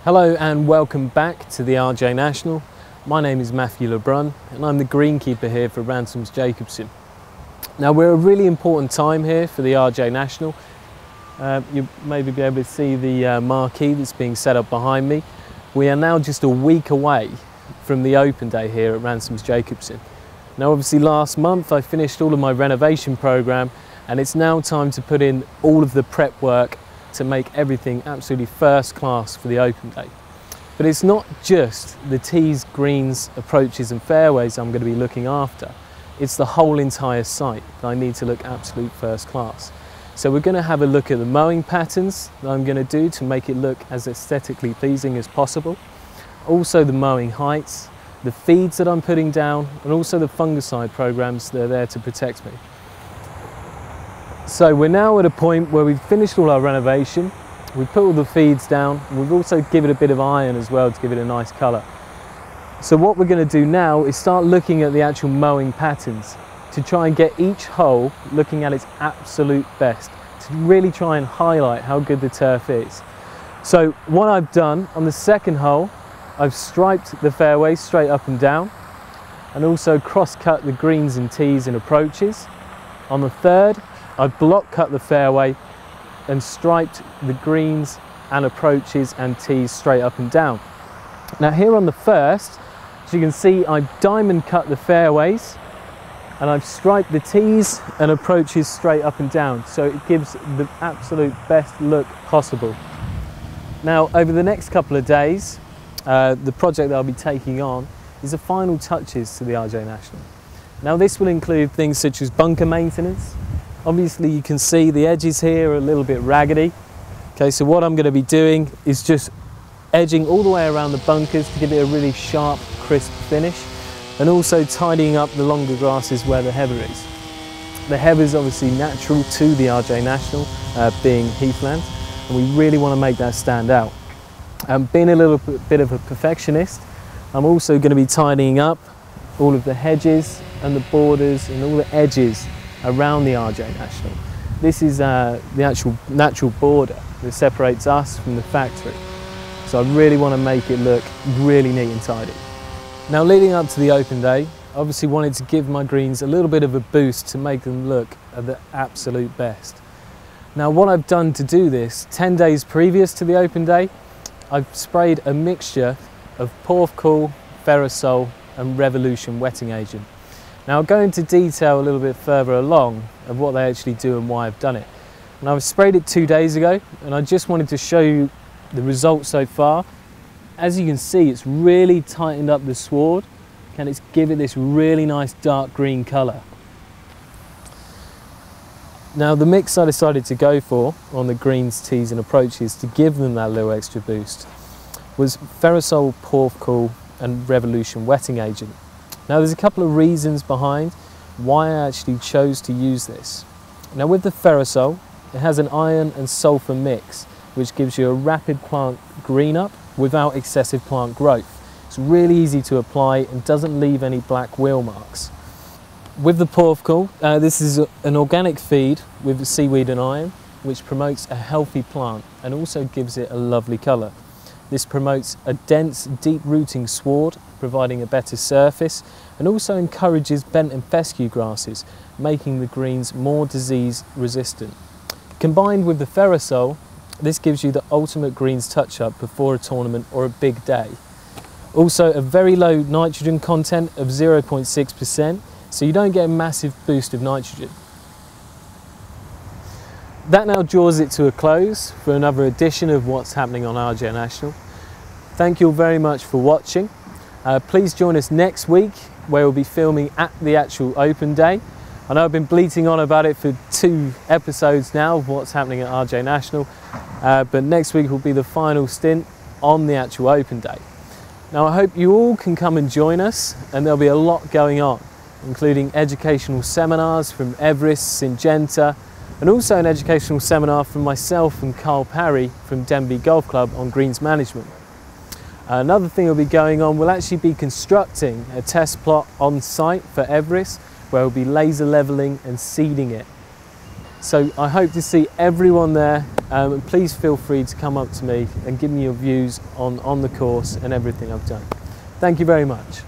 Hello and welcome back to the RJ National. My name is Matthew Brun and I'm the greenkeeper here for Ransomes Jacobsen. Now we're at a really important time here for the RJ National. You'll maybe be able to see the marquee that's being set up behind me. We are now just a week away from the open day here at Ransomes Jacobsen. Now obviously last month I finished all of my renovation program and it's now time to put in all of the prep work to make everything absolutely first class for the open day. But it's not just the tees, greens, approaches and fairways I'm going to be looking after. It's the whole entire site that I need to look absolute first class. So we're going to have a look at the mowing patterns that I'm going to do to make it look as aesthetically pleasing as possible. Also the mowing heights, the feeds that I'm putting down, and also the fungicide programs that are there to protect me. So we're now at a point where we've finished all our renovation, we've put all the feeds down, and we've also given it a bit of iron as well to give it a nice colour. So what we're going to do now is start looking at the actual mowing patterns to try and get each hole looking at its absolute best, to really try and highlight how good the turf is. So what I've done on the second hole, I've striped the fairways straight up and down and also cross-cut the greens and tees and approaches. On the third, I've block cut the fairway and striped the greens and approaches and tees straight up and down. Now here on the first, as you can see, I've diamond cut the fairways and I've striped the tees and approaches straight up and down, so it gives the absolute best look possible. Now over the next couple of days, the project that I'll be taking on is the final touches to the RJ National. Now this will include things such as bunker maintenance. Obviously you can see the edges here are a little bit raggedy. Okay, so what I'm going to be doing is just edging all the way around the bunkers to give it a really sharp, crisp finish, and also tidying up the longer grasses where the heather is. The heather is obviously natural to the RJ National, being heathland, and we really want to make that stand out. Being a little bit of a perfectionist, I'm also going to be tidying up all of the hedges and the borders and all the edges around the RJ National. This is the actual natural border that separates us from the factory. So I really want to make it look really neat and tidy. Now leading up to the open day, I obviously wanted to give my greens a little bit of a boost to make them look at the absolute best. Now what I've done to do this, 10 days previous to the open day, I've sprayed a mixture of Porf-Cool, Ferrosol and Revolution wetting agent. Now I'll go into detail a little bit further along of what they actually do and why I've done it. And I've sprayed it 2 days ago and I just wanted to show you the results so far. As you can see, it's really tightened up the sward and it's given it this really nice dark green colour. Now the mix I decided to go for on the greens, tees and approaches to give them that little extra boost was Ferrosol, Porf-Cool and Revolution wetting agent. Now there's a couple of reasons behind why I actually chose to use this. Now with the Ferrosol, it has an iron and sulphur mix which gives you a rapid plant green up without excessive plant growth. It's really easy to apply and doesn't leave any black wheel marks. With the Porf-Cool, this is an organic feed with seaweed and iron which promotes a healthy plant and also gives it a lovely colour. This promotes a dense, deep rooting sward, providing a better surface, and also encourages bent and fescue grasses, making the greens more disease resistant. Combined with the Ferrosol, this gives you the ultimate greens touch-up before a tournament or a big day. Also a very low nitrogen content of 0.6%, so you don't get a massive boost of nitrogen. That now draws it to a close for another edition of What's Happening on RJ National. Thank you all very much for watching. Please join us next week where we'll be filming at the actual open day. I know I've been bleating on about it for 2 episodes now of What's Happening at RJ National, but next week will be the final stint on the actual open day. Now I hope you all can come and join us, and there'll be a lot going on, including educational seminars from Everest, Syngenta, and also an educational seminar from myself and Carl Parry from Denby Golf Club on greens management. Another thing that will be going on, we'll actually be constructing a test plot on site for Everest where we'll be laser levelling and seeding it. So I hope to see everyone there Please feel free to come up to me and give me your views on the course and everything I've done. Thank you very much.